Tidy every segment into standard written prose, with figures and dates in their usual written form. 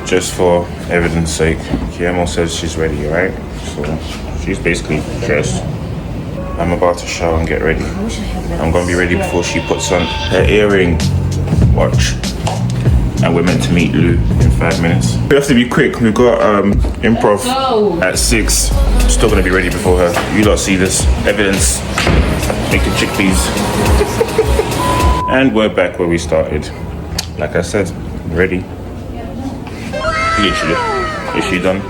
just for evidence sake. Guillermo says she's ready, right? So she's basically dressed. I'm about to shower and get ready. I'm gonna be ready before she puts on her earring watch. And we're meant to meet Lou in 5 minutes. We have to be quick. We've got improv at 6. Still gonna be ready before her. You lot see this evidence. Making chickpeas. And we're back where we started. Like I said, ready. Literally. Is she done?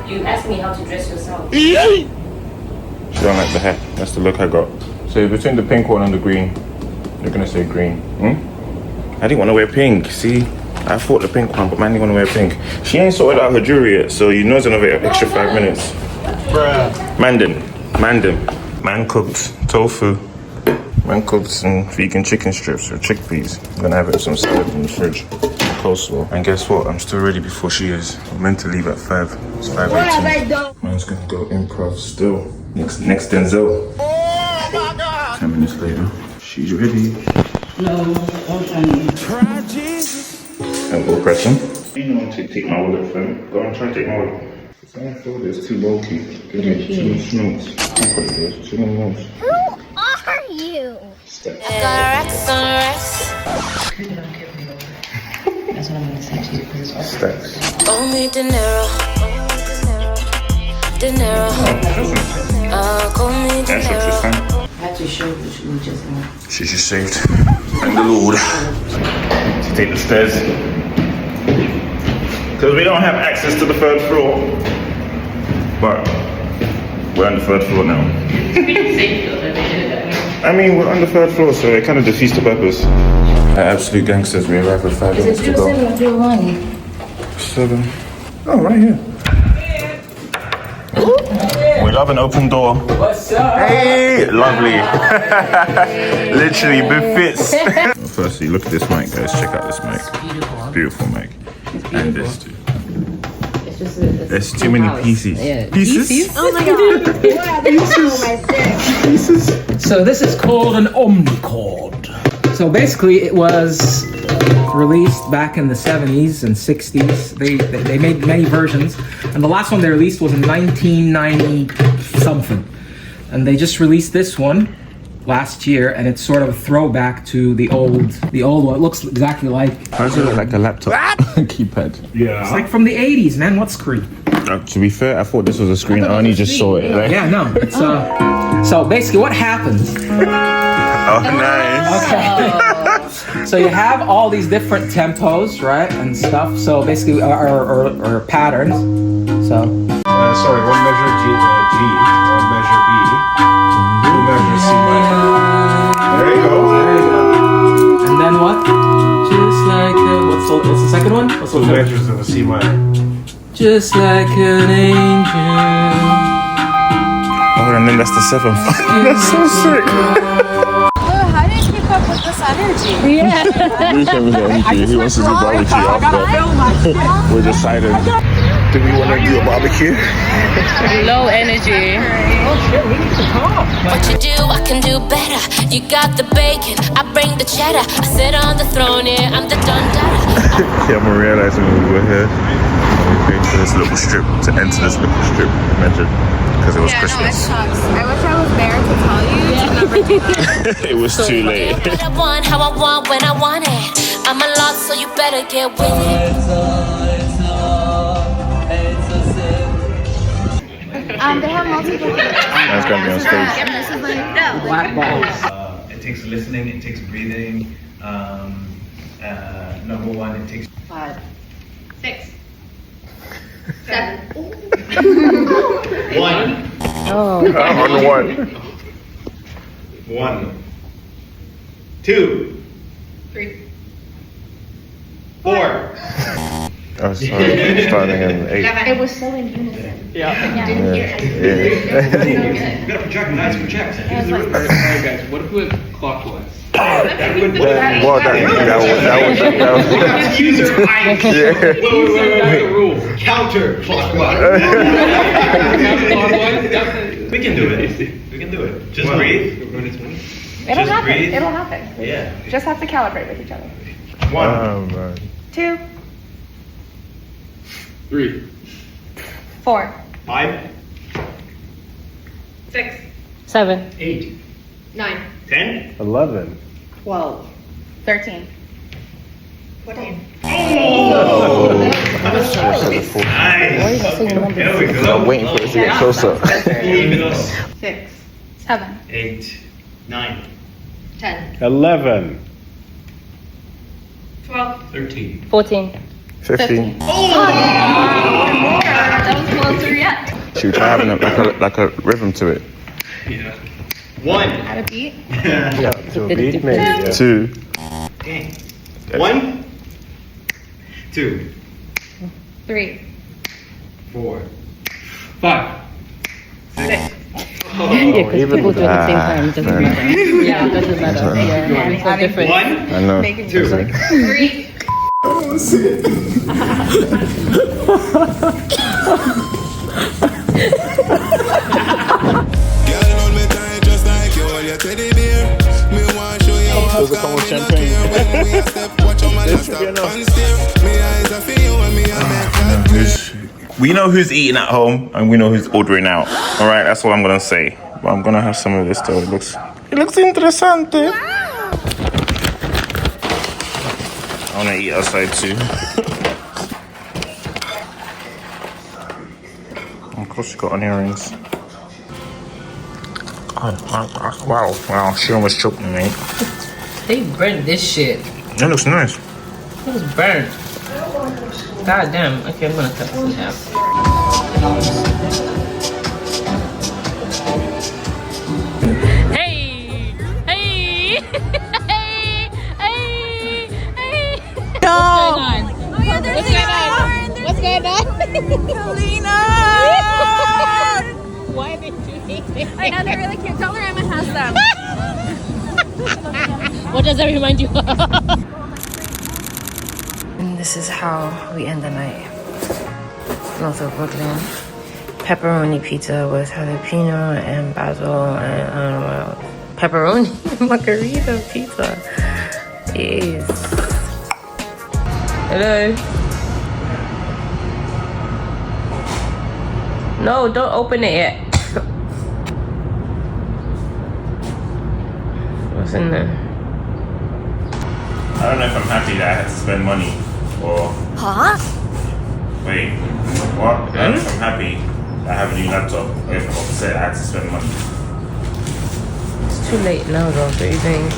You asked me how to dress yourself. She don't like the hair. That's the look I got. So between the pink one and the green, you're gonna say green. I didn't want to wear pink. See, I thought the pink one, but man didn't want to wear pink. She ain't sorted out her jewelry yet, so you know it's another extra 5 minutes. Bruh. Mandem. Man cooked tofu. Man cooked some vegan chicken strips or chickpeas. I'm gonna have it with some salad in the fridge. Coleslaw. And guess what? I'm still ready before she is. I'm meant to leave at 5. It's 5:18. Man's gonna go improv still. Next Denzel. Oh my God. 10 minutes later. She's ready. No, And we'll press him. You know, take my wallet from me. Go and try to take my wallet. I feel this too bulky. Give me 2 snoots. I'll put it there. 2 notes. Who are you? Steps. Got racks on racks. that's what I'm gonna say to you because it's Steps. Only dinero. Dinero. Call me That looks this dinero. time. I had to show you just now. She's just saved. Thank the Lord. To take the stairs. Because we don't have access to the 3rd floor. But we're on the 3rd floor now. I mean, we're on the 3rd floor, so it kind of defeats the purpose. Absolute gangsters, we arrived with 5 minutes to go. 7. Oh, right here. We love an open door. What's up? Hey, lovely. Literally befits. Firstly, look at this mic, guys. Check out this mic. Beautiful mic. And this too. It's just There's too many pieces. Yeah. Pieces? Oh my God. Pieces? So this is called an omnicord. So basically it was released back in the 70s and 60s. They made many versions. And the last one they released was in 1990 something. And they just released this one last year, and it's sort of a throwback to the old one. It looks exactly like... How does it look like a laptop keypad? Yeah. It's like from the 80s, man. What screen? To be fair, I thought this was a screen. I only just saw it. Right? Yeah, no. It's so basically what happens... Oh, nice. Okay. So you have all these different tempos, right, and stuff. So basically, or patterns. So. Sorry, 1 measure G, 1 measure E, 2 measure C minor. There you go. And then what? Just like what's the second one? What's the 2 measures of a C minor. Just like an angel. Oh, and then that's the 7th. That's so sick. How do you keep up with this energy? He wants to do barbecue after. We're deciding. Do we want to do a barbecue? low energy. What you do, I can do better. You got the bacon, I bring the cheddar. I sit on the throne, yeah, I'm the dundada. Yeah, I'm realizing we were here. We paid for this little strip to enter this little strip. Imagine. Because it was Christmas. No, it sucks. I wish I was there to tell you to never do that. It was too late. What I want, how I want, when I want it. I'm a lot, so you better get with it. They have multiple. That's gonna be on stage. And this is like Black balls. It takes listening, it takes breathing. Number 1, it takes 5, 6, 7. 1. Oh. On the 1, 2, 3, 4. Oh, sorry. Starting in 8. It was so in unison. Yeah. Didn't hear it. You gotta project, nice project. Alright guys, what if we went clockwise? Well, that was User That's the rule. counterclockwise. Counterclockwise? We can do it. We can do it. Just breathe. It'll Just happen. breathe. It'll happen. Yeah. Just have to calibrate with each other. 1, Oh, man. 2, 3. 4. 5. 6. 7. 8. 9. 10. 11. 12. 13. 14. Nice. There we go. I'm waiting for it to get closer. Even us. 6. 7. 8. 9. 10. 11. 12. 13. 14. 15. That was closer yet. Should we try having like a rhythm to it? Yeah. 1. At a beat. Yeah, to a beat, maybe. Yeah. 2. Okay. 1. 2. 3. 4. 5. 6. Oh, even People do it at the same time. It doesn't fair. matter. Yeah, it doesn't matter. Yeah, it's so different. 1. I know. Making 2. 3. Does it come with champagne? We know who's eating at home and we know who's ordering out. All right, that's what I'm gonna say. But I'm gonna have some of this though. It looks interessante. I wanna eat outside too. Of course, she got onion rings. Wow, she almost choked me, mate. They burnt this shit. That looks nice. It was burnt. God damn. Okay, I'm gonna cut this in half. Hey! Hey! Hey! Hey! No! What's going on? Kalina! Why are they doing this? I know they're really cute. Tell her Emma has them. What does that remind you of? And this is how we end the night. North of Brooklyn. Pepperoni pizza with jalapeno and basil and I don't know what else. Pepperoni margarita pizza. Yes. Hello. No, don't open it yet. What's in there? I don't know if I'm happy that I had to spend money or. Huh? Wait, what? I don't know if I'm happy that I have a new laptop or if I'm upset I had to spend money. It's too late now though, don't you think?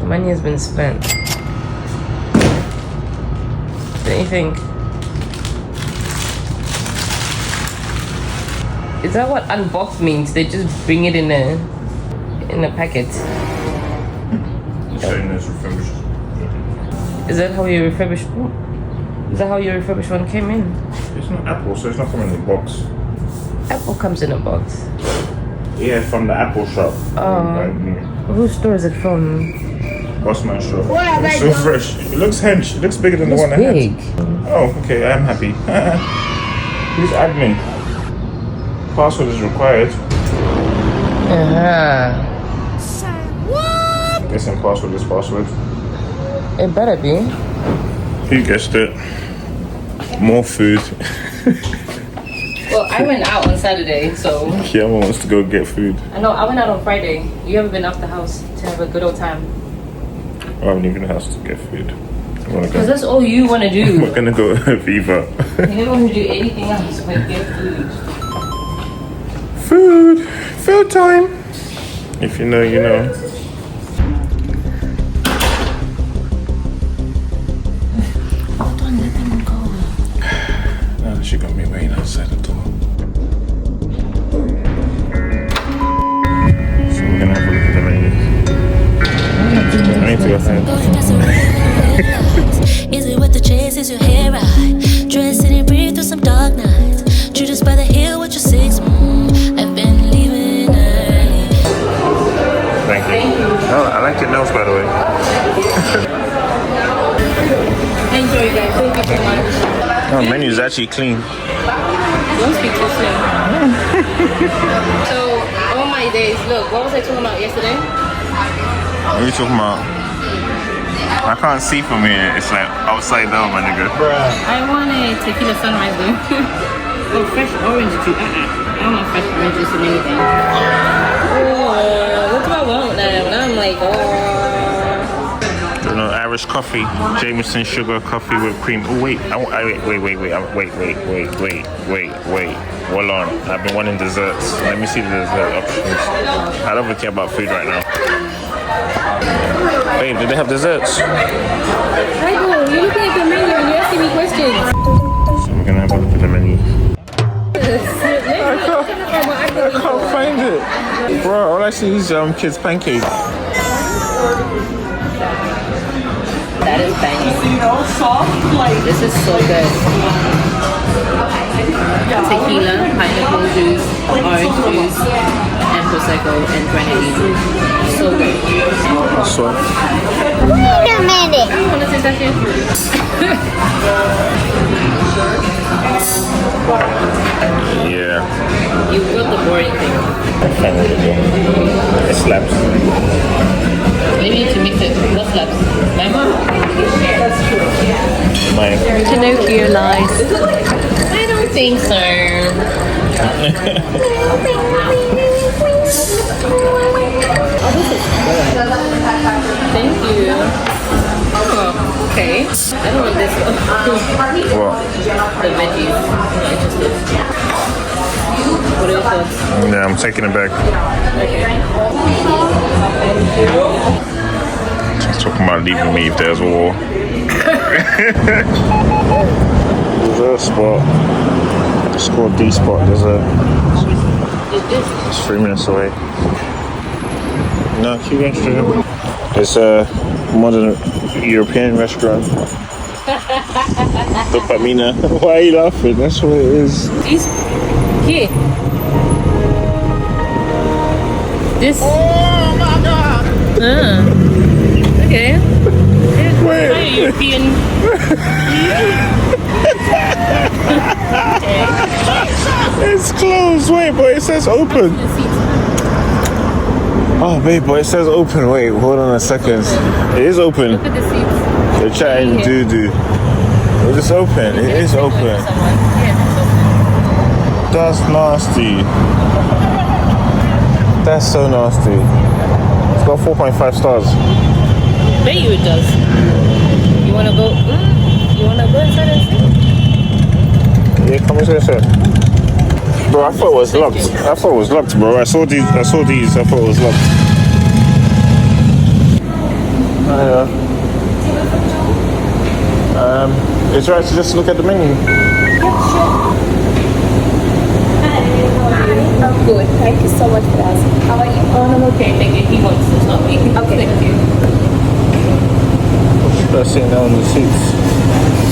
The money has been spent. Don't you think? Is that what unboxed means? They just bring it in a packet. Showing this refurbished. Is that how your refurbished? Is that how your refurbished one came in? It's not Apple, so it's not coming in the box. Apple comes in a box. Yeah, from the Apple shop. Whose store is it from? Bossman shop. It's so fresh. It looks hench. It looks bigger than the one I Big. had. Oh, okay, I'm happy. Who's admin? Password is required. What? Guessing password is password. It better be. You guessed it. More food. Well, I went out on Saturday, so Kiama wants to go get food. I know I went out on Friday. You haven't been out the house to have a good old time. I haven't even the house to get food. I wanna Because go. that's all you want to do. We're gonna go Viva. You don't want to do anything else but get food. Food time. If you know, you know. Hold on, let them go. Nah, she got me waiting outside the door. So we're gonna have a look at the menu. I need to go home. Is it worth the chase? Is your hair right? Dressing and breathe through some dark nights. Judas by the hill with your 6. I've been leaving early. Thank you. Oh, I like your nails, by the way. Enjoy, guys. Thank you so much. Oh, menu is actually clean. Don't speak too soon. So, all my days, look, what was I talking about yesterday? What are you talking about? I can't see from here. It's like upside down, my nigga. I want a tequila sunrise though. Oh, fresh orange juice. I don't want fresh orange juice in anything. Oh, what do I want now? Now I'm like, oh. You know, Irish coffee, Jameson sugar coffee with cream. Oh wait, wait. Hold on. I've been wanting desserts. Let me see the dessert options. I don't really care about food right now. Babe, do they have desserts? Michael, you're looking at the menu and you're asking me questions. So we're gonna have a look at the menu. I can't find it. Bro, all I see is kids' pancake. That is banging. This is so good. Tequila, pineapple juice, orange juice, and prosecco and grenadine. So good. So Wait a minute. Want to taste that shit? yeah, You got the boring thing. I found it again. It slaps. Maybe you need to mix it. What slaps? Mango? Mine. Pinocchio lies. I don't think so. Thank you. Oh, okay. I don't want this one. What? The veggies. I'm not interested. What are your thoughts? Yeah, I'm taking it back. Just talking about leaving me if there's war. Dessert spot. It's called D Spot Dessert. It's 3 minutes away. No, keep going straight. It's a modern European restaurant. Dopamina. Why are you laughing? That's what it is. Here. This. Oh my god! Okay. Wait. European. It's closed. Wait, but it says open. Oh, babe, but it says open. Wait, hold on a second. It is open. Look at the seats. They're chatting doo-doo. It is open. It is open. That's nasty. That's so nasty. It's got 4.5 stars. Bet you it does. You wanna go? You wanna go inside and see? Yeah, come inside. Bro, I thought it was locked. I thought it was locked, bro. I saw these. I thought it was locked. It's right to just look at the menu. I'm good. Thank you so much for asking. How are you? Oh, I'm okay. Thank you. He wants to stop me. Okay. Thank you. They're sitting down in the seats.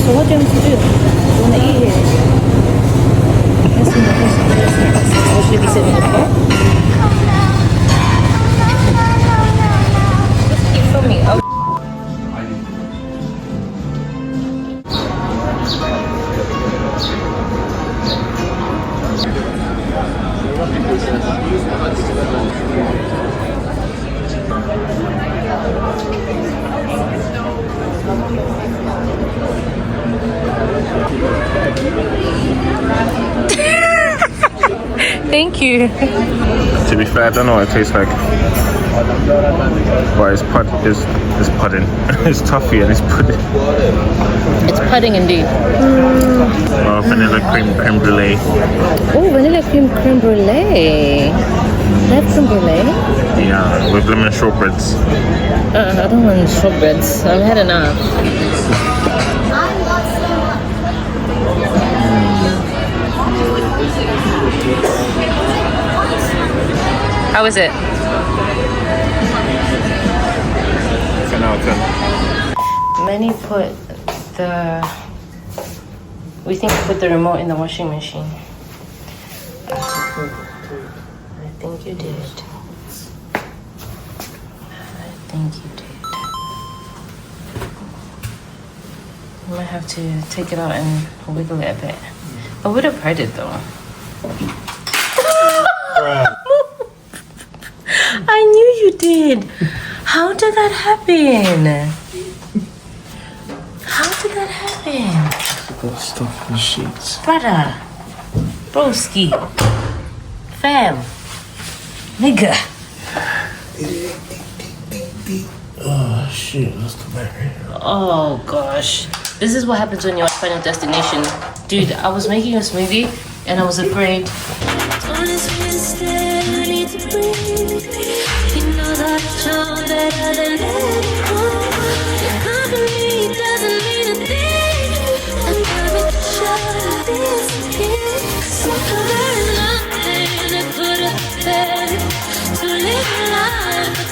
So what do you want to do? You wanna eat here? Let's see. Or should we sit in the car? Just keep from me. Oh. Thank you. To be fair, I don't know what it tastes like. But it's pudding. It's toffee and it's pudding. It's pudding indeed. Oh, vanilla creme brulee. Oh, vanilla creme brulee. That's some brulee. Yeah, with lemon shortbreads. I don't want shortbreads. I've had enough. How is it? 10 out of 10. Many put we think put the remote in the washing machine. I think you did. I think you did. You might have to take it out and wiggle it a bit. I would have heard it though. I knew you did. How did that happen? Got stuff in the sheets. Brother. Broski. Fam. Nigga. Oh shit, let's go back here. Oh gosh. This is what happens when you're at Final Destination. Dude, I was making a smoothie and I was afraid. To live life